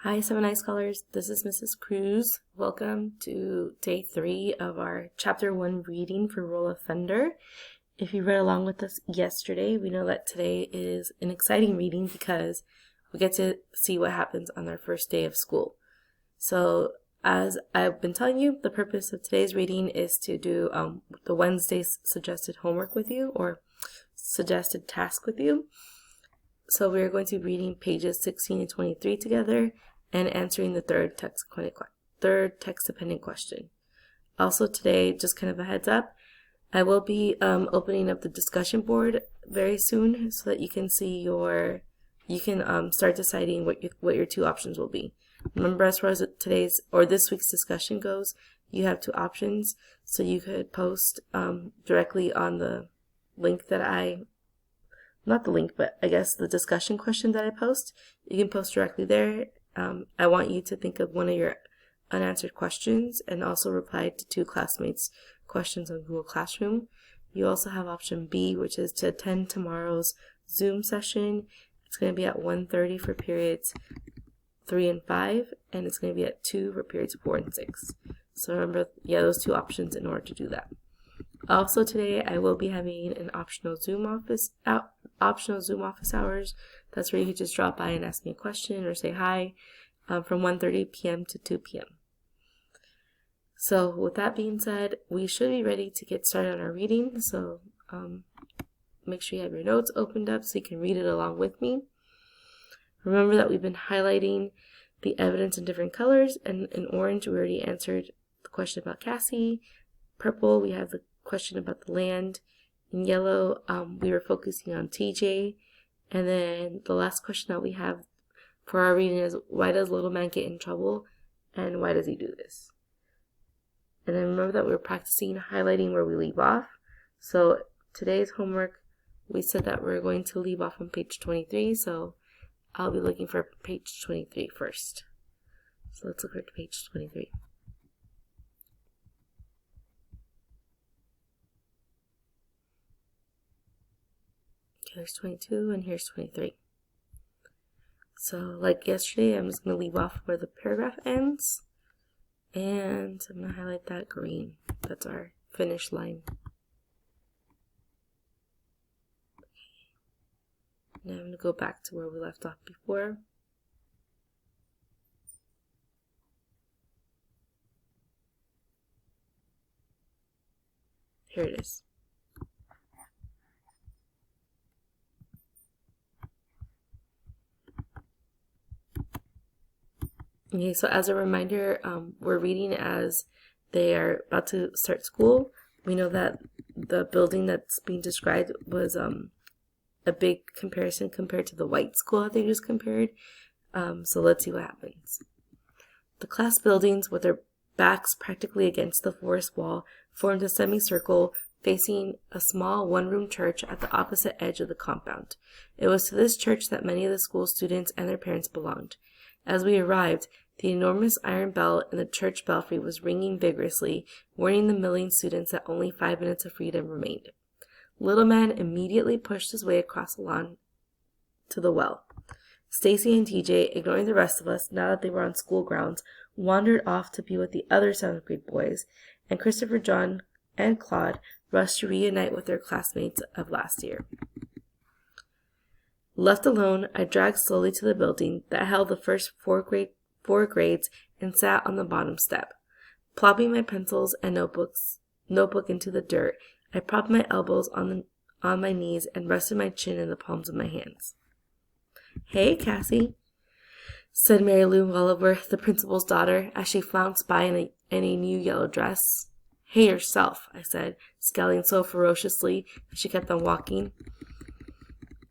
Hi, 7i Scholars. This is Mrs. Cruz. Welcome to day 3 of our Chapter 1 reading for Role of Thunder. If you read along with us yesterday, we know that today is an exciting reading because we get to see what happens on our first day of school. So, as I've been telling you, the purpose of today's reading is to do the Wednesday's suggested homework with you or suggested task with you. So we're going to be reading pages 16 and 23 together and answering the third text-dependent question. Also today, just kind of a heads up, I will be opening up the discussion board very soon so that you can see start deciding what your two options will be. Remember, as far as today's or this week's discussion goes, you have two options. So you could post directly on the link that not the link, but I guess the discussion question that I post. You can post directly there. I want you to think of one of your unanswered questions and also reply to two classmates' questions on Google Classroom. You also have option B, which is to attend tomorrow's Zoom session. It's going to be at 1:30 for periods 3 and 5, and it's going to be at 2 for periods 4 and 6. So remember, those two options in order to do that. Also today, I will be having an optional Zoom office hours. That's where you can just drop by and ask me a question or say hi from 1:30 p.m. to 2 p.m. So with that being said, we should be ready to get started on our reading. So make sure you have your notes opened up so you can read it along with me. Remember that we've been highlighting the evidence in different colors, and in orange we already answered the question about Cassie. Purple, we have the question about the land. In yellow, we were focusing on TJ. And then the last question that we have for our reading is, why does little man get in trouble and why does he do this? And then remember that we were practicing highlighting where we leave off. So today's homework, we said that we're going to leave off on page 23. So I'll be looking for page 23 first. So let's look at page 23. Here's 22 and here's 23. So like yesterday, I'm just going to leave off where the paragraph ends. And I'm going to highlight that green. That's our finish line. Now I'm going to go back to where we left off before. Here it is. Okay, so as a reminder, we're reading as they are about to start school. We know that the building that's being described was a big comparison compared to the white school that they just compared. So let's see what happens. The class buildings, with their backs practically against the forest wall, formed a semicircle facing a small one-room church at the opposite edge of the compound. It was to this church that many of the school students and their parents belonged. As we arrived, the enormous iron bell in the church belfry was ringing vigorously, warning the milling students that only 5 minutes of freedom remained. Little man immediately pushed his way across the lawn to the well. Stacy and TJ, ignoring the rest of us now that they were on school grounds, wandered off to be with the other 7th grade boys, and Christopher, John, and Claude rushed to reunite with their classmates of last year. Left alone, I dragged slowly to the building that held the first four grades and sat on the bottom step. Plopping my pencils and notebook into the dirt, I propped my elbows on my knees and rested my chin in the palms of my hands. "Hey, Cassie," said Mary Lou Oliver, the principal's daughter, as she flounced by in a new yellow dress. "Hey yourself," I said, scowling so ferociously that she kept on walking.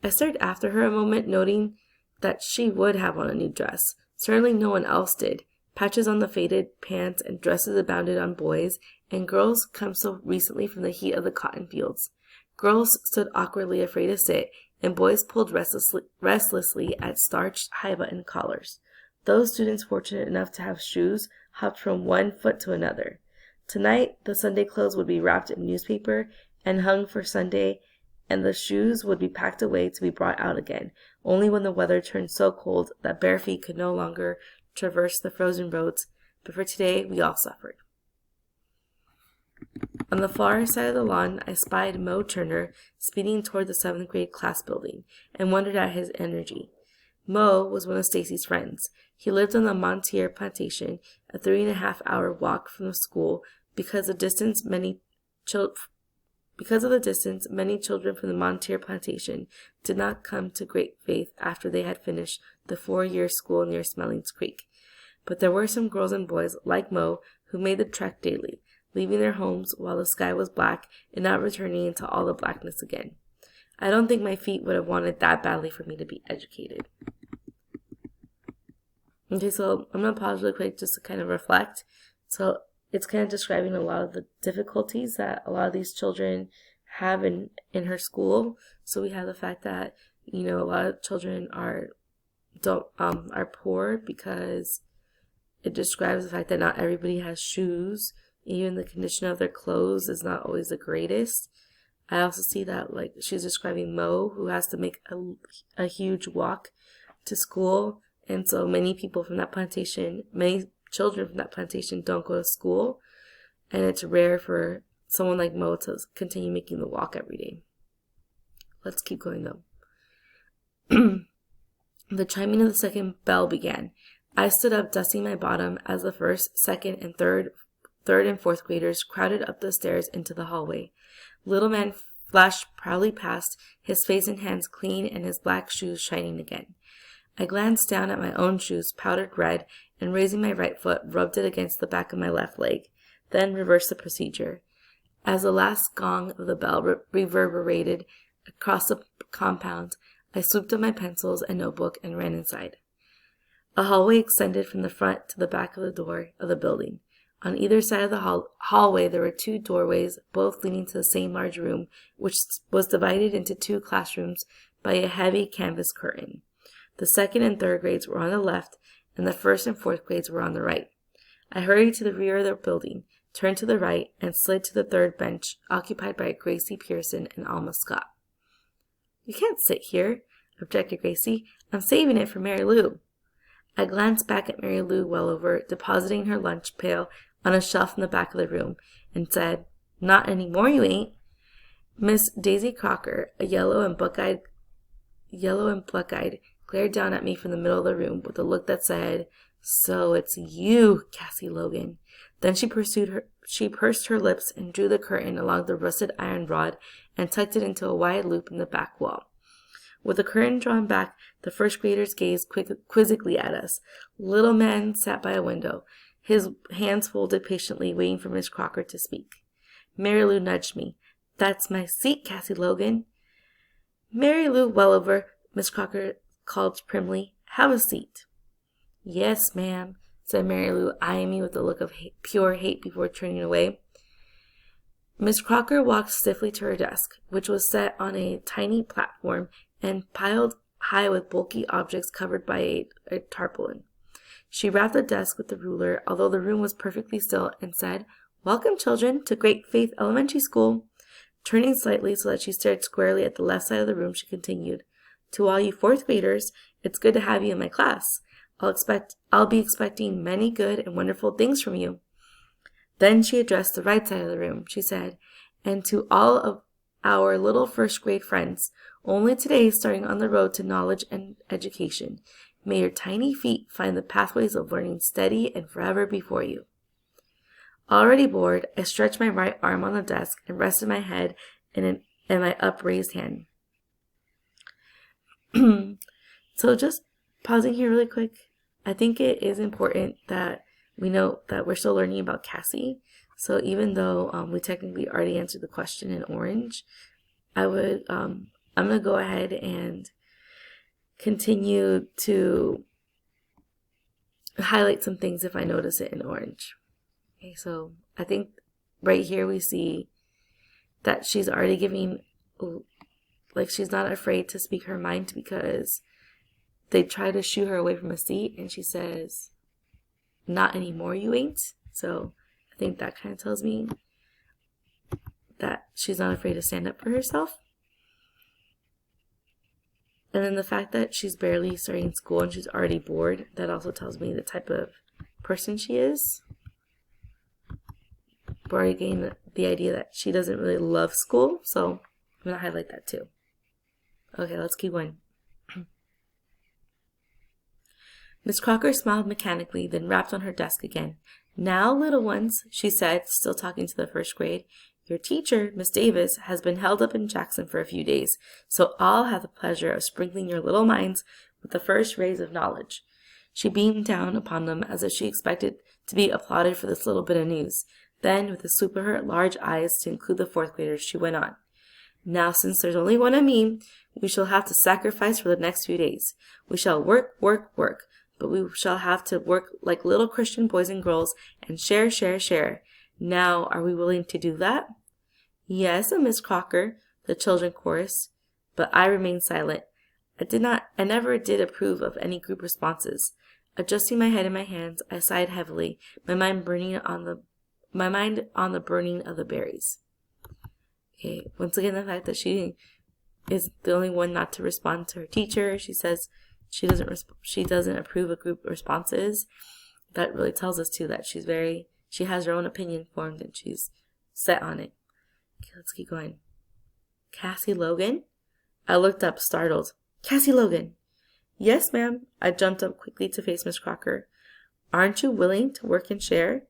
I stared after her a moment, noting that she would have on a new dress. Certainly no one else did. Patches on the faded pants and dresses abounded on boys, and girls come so recently from the heat of the cotton fields. Girls stood awkwardly afraid to sit, and boys pulled restlessly at starched high-button collars. Those students fortunate enough to have shoes hopped from one foot to another. Tonight, the Sunday clothes would be wrapped in newspaper and hung for Sunday and the shoes would be packed away to be brought out again, only when the weather turned so cold that bare feet could no longer traverse the frozen roads. But for today, we all suffered. On the far side of the lawn, I spied Mo Turner speeding toward the 7th grade class building and wondered at his energy. Mo was one of Stacy's friends. He lived on the Montier plantation, a 3.5-hour walk from the school. Because of the distance, many children from the Montier plantation did not come to great faith after they had finished the 4-year school near Smellings Creek. But there were some girls and boys, like Mo, who made the trek daily, leaving their homes while the sky was black and not returning into all the blackness again. I don't think my feet would have wanted that badly for me to be educated. Okay, so I'm going to pause really quick just to kind of reflect. So it's kind of describing a lot of the difficulties that a lot of these children have in her school. So we have the fact that, a lot of children are poor because it describes the fact that not everybody has shoes. Even the condition of their clothes is not always the greatest. I also see that, she's describing Mo, who has to make a huge walk to school. And so many children from that plantation don't go to school. And it's rare for someone like Mo to continue making the walk every day. Let's keep going, though. The chiming of the second bell began. I stood up, dusting my bottom, as the first, second, and third and fourth graders crowded up the stairs into the hallway. Little man flashed proudly past, his face and hands clean and his black shoes shining again. I glanced down at my own shoes, powdered red, and raising my right foot, rubbed it against the back of my left leg, then reversed the procedure. As the last gong of the bell reverberated across the compound, I swooped up my pencils and notebook and ran inside. A hallway extended from the front to the back of the door of the building. On either side of the hallway there were 2 doorways, both leading to the same large room, which was divided into 2 classrooms by a heavy canvas curtain. The 2nd and 3rd grades were on the left, and the 1st and 4th grades were on the right. I hurried to the rear of the building, turned to the right, and slid to the 3rd bench, occupied by Gracie Pearson and Alma Scott. "You can't sit here," objected Gracie. "I'm saving it for Mary Lou." I glanced back at Mary Lou Wellover, depositing her lunch pail on a shelf in the back of the room, and said, "Not any more, you ain't." Miss Daisy Crocker, a yellow and buck-eyed, glared down at me from the middle of the room with a look that said, "So it's you, Cassie Logan." Then she pursed her lips and drew the curtain along the rusted iron rod and tucked it into a wide loop in the back wall. With the curtain drawn back, the 1st graders gazed quizzically at us. Little man sat by a window, his hands folded patiently, waiting for Miss Crocker to speak. Mary Lou nudged me. "That's my seat, Cassie Logan." "Mary Lou Wellover," Miss Crocker called primly. "Have a seat." "Yes, ma'am," said Mary Lou, eyeing me with a look of pure hate before turning away. Miss Crocker walked stiffly to her desk, which was set on a tiny platform and piled high with bulky objects covered by a tarpaulin. She rapped the desk with the ruler, although the room was perfectly still, and said, "Welcome, children, to Great Faith Elementary School." Turning slightly so that she stared squarely at the left side of the room, she continued, "To all you 4th graders, it's good to have you in my class. I'll be expecting many good and wonderful things from you." Then she addressed the right side of the room. She said, "And to all of our little 1st grade friends, only today starting on the road to knowledge and education, may your tiny feet find the pathways of learning steady and forever before you." Already bored, I stretched my right arm on the desk and rested my head in my upraised hand. So just pausing here really quick, I think it is important that we know that we're still learning about Cassie. So even though we technically already answered the question in orange, I'm going to go ahead and continue to highlight some things if I notice it in orange. Okay, so I think right here we see that she's already giving, she's not afraid to speak her mind because they try to shoo her away from a seat and she says, "Not anymore, you ain't." So I think that kind of tells me that she's not afraid to stand up for herself. And then the fact that she's barely starting school and she's already bored, that also tells me the type of person she is. We're already getting the idea that she doesn't really love school, so I'm going to highlight that too. Okay, let's keep going. Miss Crocker smiled mechanically, then rapped on her desk again. Now, little ones, she said, still talking to the first grade, your teacher, Miss Davis, has been held up in Jackson for a few days, so I'll have the pleasure of sprinkling your little minds with the first rays of knowledge. She beamed down upon them as if she expected to be applauded for this little bit of news. Then, with a swoop of her large eyes to include the fourth graders, she went on. Now, since there's only one of me, we shall have to sacrifice for the next few days. We shall work, work, work, but we shall have to work like little Christian boys and girls and share, share, share. Now, are we willing to do that? Yes, Miss Crocker, the children chorused, but I remained silent. I never did approve of any group responses. Adjusting my head in my hands, I sighed heavily, my mind on the burning of the berries. Okay, once again, the fact that she is the only one not to respond to her teacher. She says she doesn't approve of group responses. That really tells us too that she has her own opinion formed and she's set on it. Okay, let's keep going. Cassie Logan? I looked up, startled. Cassie Logan. Yes, ma'am. I jumped up quickly to face Miss Crocker. Aren't you willing to work and share?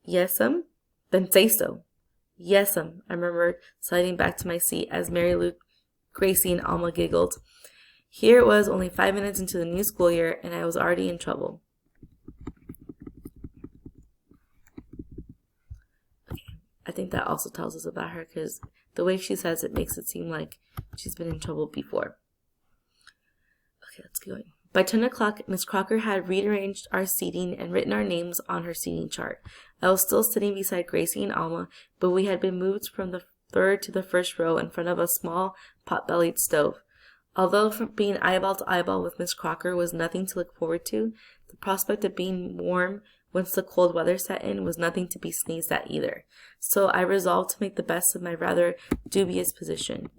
Yes'm. Then say so. Yes'm, I murmured, sliding back to my seat as Mary Lou, Gracie, and Alma giggled. Here it was, only 5 minutes into the new school year, and I was already in trouble. Okay, I think that also tells us about her, because the way she says it makes it seem like she's been in trouble before. Okay, let's keep going. By 10 o'clock, Miss Crocker had rearranged our seating and written our names on her seating chart. I was still sitting beside Gracie and Alma, but we had been moved from the third to the first row in front of a small pot-bellied stove. Although being eyeball to eyeball with Miss Crocker was nothing to look forward to, the prospect of being warm once the cold weather set in was nothing to be sneezed at either. So I resolved to make the best of my rather dubious position.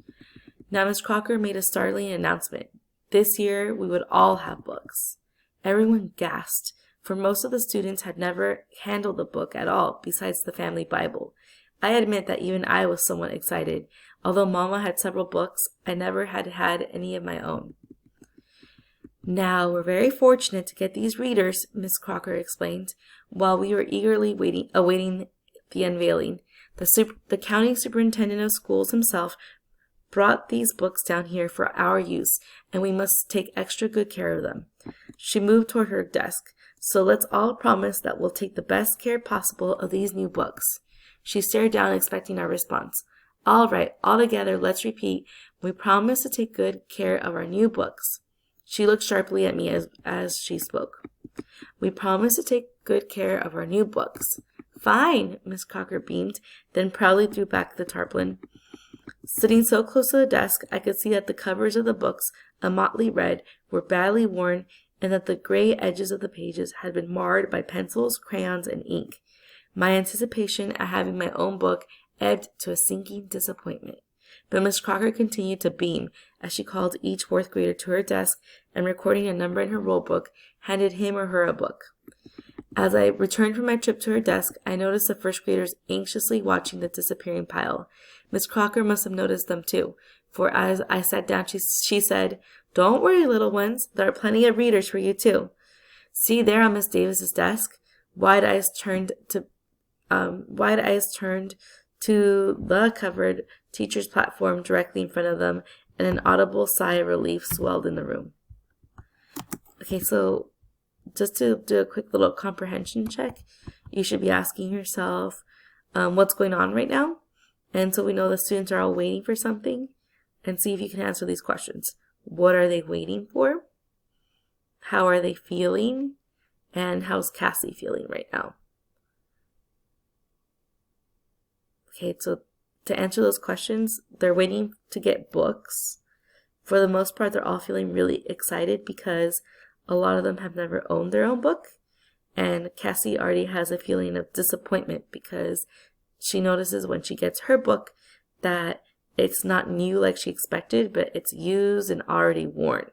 Now Miss Crocker made a startling announcement. This year, we would all have books. Everyone gasped, for most of the students had never handled a book at all besides the family Bible. I admit that even I was somewhat excited. Although Mama had several books, I never had any of my own. Now, we're very fortunate to get these readers, Miss Crocker explained, while we were eagerly awaiting the unveiling. The county superintendent of schools himself brought these books down here for our use, and we must take extra good care of them. She moved toward her desk. So let's all promise that we'll take the best care possible of these new books. She stared down, expecting our response. All right, all together, let's repeat. We promise to take good care of our new books. She looked sharply at me as she spoke. We promise to take good care of our new books. Fine, Miss Crocker beamed, then proudly threw back the tarpaulin. Sitting so close to the desk, I could see that the covers of the books, a motley red, were badly worn, and that the gray edges of the pages had been marred by pencils, crayons, and ink. My anticipation at having my own book ebbed to a sinking disappointment. But Miss Crocker continued to beam as she called each fourth grader to her desk and, recording a number in her roll book, handed him or her a book. As I returned from my trip to her desk, I noticed the first graders anxiously watching the disappearing pile. Miss Crocker must have noticed them too, for as I sat down, she said, Don't worry, little ones. There are plenty of readers for you too. See there on Miss Davis's desk, wide eyes turned to the covered teacher's platform directly in front of them, and an audible sigh of relief swelled in the room. Okay, so just to do a quick little comprehension check, you should be asking yourself what's going on right now. And so we know the students are all waiting for something, and see if you can answer these questions. What are they waiting for? How are they feeling? And how's Cassie feeling right now? Okay, so to answer those questions, they're waiting to get books. For the most part, they're all feeling really excited because a lot of them have never owned their own book. And Cassie already has a feeling of disappointment because she notices when she gets her book that it's not new like she expected, but it's used and already worn.